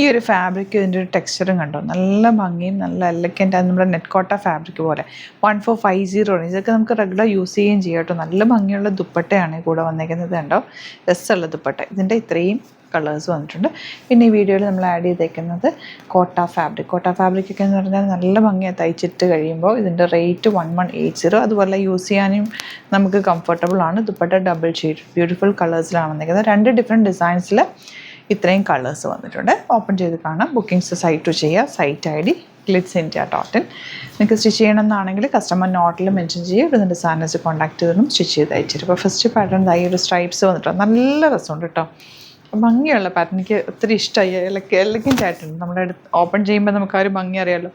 ഈ ഒരു ഫാബ്രിക് ഇതിൻ്റെ ഒരു ടെക്സ്ചറും കണ്ടോ, നല്ല ഭംഗിയും നല്ല എലഗൻ്റ് ആണ്. നമ്മുടെ നെറ്റ് കോട്ട ഫാബ്രിക് പോലെ 1450 ആണ്. ഇതൊക്കെ നമുക്ക് റെഗുലർ യൂസ് ചെയ്യുകയും ചെയ്യാം കേട്ടോ. നല്ല ഭംഗിയുള്ള ദുപ്പട്ടയാണ് കൂടെ വന്നേക്കുന്നത് കണ്ടോ, രസമുള്ള ദുപ്പട്ട. ഇതിൻ്റെ ഇത്രയും കളേഴ്സ് വന്നിട്ടുണ്ട്. പിന്നെ ഈ വീഡിയോയിൽ നമ്മൾ ആഡ് ചെയ്തേക്കുന്നത് കോട്ട ഫാബ്രിക് ഒക്കെ എന്ന് പറഞ്ഞാൽ നല്ല ഭംഗിയാണ് തയ്ച്ചിട്ട് കഴിയുമ്പോൾ. ഇതിൻ്റെ റേറ്റ് 1180. അതുപോലെ യൂസ് ചെയ്യാനും നമുക്ക് കംഫർട്ടബിൾ ആണ്. ദുപ്പട്ട ഡബിൾ ഷെയ്ഡ് ബ്യൂട്ടിഫുൾ കളേഴ്സിലാണ് വന്നിരിക്കുന്നത്. 2 ഡിഫറെൻറ്റ് ഡിസൈൻസിൽ ഇത്രയും കളേഴ്സ് വന്നിട്ടുണ്ട്. ഓപ്പൺ ചെയ്ത് കാണാം. ബുക്കിംഗ്സ് സൈറ്റ് ചെയ്യുക. Site ID glitzindia.in. നിങ്ങൾക്ക് സ്റ്റിച്ച് ചെയ്യണമെന്നാണെങ്കിൽ കസ്റ്റമർ നോട്ടിൽ മെൻഷൻ ചെയ്യുക. ഇവിടെ നിന്ന് ഡിസൈനേഴ്സ് കോൺടാക്ട് ചെയ്തിട്ടും സ്റ്റിച്ച് ചെയ്ത് അയച്ചിട്ട്. ഇപ്പോൾ ഫസ്റ്റ് പാറ്റേൺ ഈ ഒരു സ്ട്രൈപ്സ് വന്നിട്ട് നല്ല രസമുണ്ട് കേട്ടോ. ഭംഗിയുള്ള പാറ്റേൺ എനിക്ക് ഒത്തിരി ഇഷ്ടമായി. എലഗൻ്റ് ആയിട്ടുണ്ട്. നമ്മുടെ അടുത്ത് ഓപ്പൺ ചെയ്യുമ്പോൾ നമുക്ക് ആ ഒരു ഭംഗി അറിയാമല്ലോ.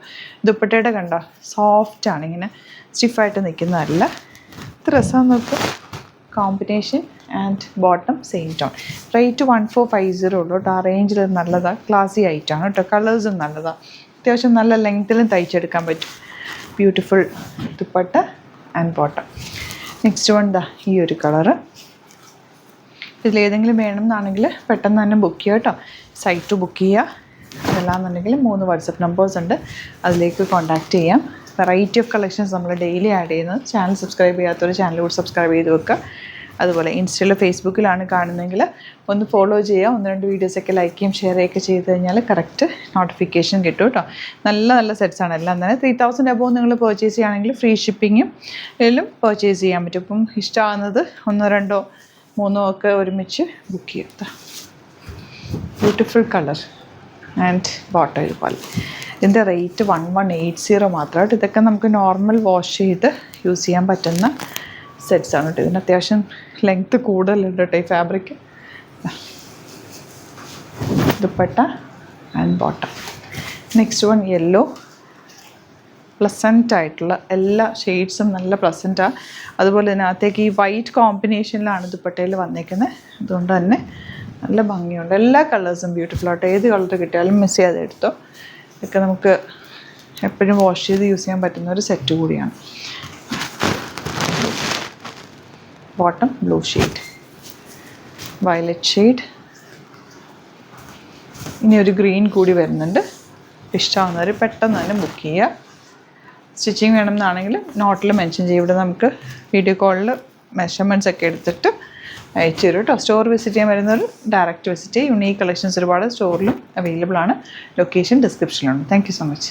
ദുപ്പട്ടയുടെ കണ്ടോ, സോഫ്റ്റാണ്, ഇങ്ങനെ സ്റ്റിഫായിട്ട് നിൽക്കുന്നതല്ല. ഇത് രസമാണ് നോക്കുക. Combination and bottom same tone. Rate 1450 ഉള്ളൂ കേട്ടോ. ആ റേഞ്ചിൽ നല്ലതാണ്. ക്ലാസി ആയിട്ടാണ് കേട്ടോ. കളേഴ്സും നല്ലതാണ്. അത്യാവശ്യം നല്ല ലെങ്ത്തിലും തയ്ച്ചെടുക്കാൻ പറ്റും. Beautiful dupatta and bottom. Next one ഈ ഒരു കളറ്. ഇതിലേതെങ്കിലും വേണമെന്നാണെങ്കിൽ പെട്ടെന്ന് തന്നെ ബുക്ക് ചെയ്യുക കേട്ടോ. സൈറ്റ് ബുക്ക് ചെയ്യുക. അതല്ലാന്നുണ്ടെങ്കിൽ 3 വാട്സപ്പ് നമ്പേഴ്സ് ഉണ്ട്, അതിലേക്ക് കോൺടാക്റ്റ് ചെയ്യാം. വെറൈറ്റി ഓഫ് കളക്ഷൻസ് നമ്മൾ ഡെയിലി ആഡ് ചെയ്യുന്നത്. ചാനൽ സബ്സ്ക്രൈബ് ചെയ്യാത്തവർ ചാനൽ കൂടി സബ്സ്ക്രൈബ് ചെയ്ത് വെക്കുക. അതുപോലെ ഇൻസ്റ്റയിലോ ഫേസ്ബുക്കിലാണ് കാണുന്നതെങ്കിൽ ഒന്ന് ഫോളോ ചെയ്യുക. 1-2 വീഡിയോസൊക്കെ ലൈക്ക് ചെയ്യും ഷെയർ ചെയ്യുകയൊക്കെ ചെയ്ത് കഴിഞ്ഞാൽ കറക്റ്റ് നോട്ടിഫിക്കേഷൻ കിട്ടും കേട്ടോ. നല്ല സെറ്റ്സാണ് എല്ലാം തന്നെ. 3000 അബോവ് നിങ്ങൾ പർച്ചേസ് ചെയ്യുകയാണെങ്കിൽ ഫ്രീ ഷിപ്പിങ്ങും എല്ലാം പർച്ചേസ് ചെയ്യാൻ പറ്റും. ഇപ്പം ഇഷ്ടമാകുന്നത് 1, 2, 3 ഒക്കെ ഒരുമിച്ച് ബുക്ക് ചെയ്യുക. ബ്യൂട്ടിഫുൾ കളർ ആൻഡ് ബോട്ടം ഇതുപോലെ. ഇതിൻ്റെ റേറ്റ് 1180 മാത്രമായിട്ട്. ഇതൊക്കെ നമുക്ക് നോർമൽ വാഷ് ചെയ്ത് യൂസ് ചെയ്യാൻ പറ്റുന്ന സെറ്റ്സാണ് കേട്ടോ. ഇതിന് അത്യാവശ്യം ലെങ്ത്ത് കൂടുതലുണ്ട് കേട്ടോ ഈ fabric. Dupatta and bottom. Next one yellow. Pleasant ആയിട്ടുള്ള എല്ലാ ഷെയ്ഡ്സും നല്ല പ്ലസൻറ്റാണ്. അതുപോലെ ഇതിനകത്തേക്ക് ഈ വൈറ്റ് കോമ്പിനേഷനിലാണ് ദുപ്പട്ടയിൽ വന്നേക്കുന്നത്. അതുകൊണ്ട് തന്നെ നല്ല ഭംഗിയുണ്ട്. എല്ലാ കളേഴ്സും ബ്യൂട്ടിഫുൾ ആയിട്ട്. ഏത് കളർ കിട്ടിയാലും മിസ് ചെയ്യാതെ എടുത്തോ. ഇതൊക്കെ നമുക്ക് എപ്പോഴും വാഷ് ചെയ്ത് യൂസ് ചെയ്യാൻ പറ്റുന്ന ഒരു സെറ്റ് കൂടിയാണ്. Bottom blue shade, violet shade, ഇനി ഒരു ഗ്രീൻ കൂടി വരുന്നുണ്ട്. ഇഷ്ടമാകുന്നവർ പെട്ടെന്ന് തന്നെ ബുക്ക് ചെയ്യുക. സ്റ്റിച്ചിങ് വേണമെന്നാണെങ്കിൽ നോട്ടിൽ മെൻഷൻ ചെയ്യും. ഇവിടെ നമുക്ക് വീഡിയോ കോളിൽ മെഷർമെൻറ്റ്സ് ഒക്കെ എടുത്തിട്ട് അയച്ചു തരും കേട്ടോ. സ്റ്റോർ വിസിറ്റ് ചെയ്യാൻ വരുന്നവർ ഡയറക്റ്റ് വിസിറ്റ് ചെയ്യും. യുണീക്ക് കളക്ഷൻസ് ഒരുപാട് സ്റ്റോറിലും അവൈലബിൾ ആണ്. ലൊക്കേഷൻ ഡിസ്ക്രിപ്ഷനിലുണ്ട്. Thank you so much.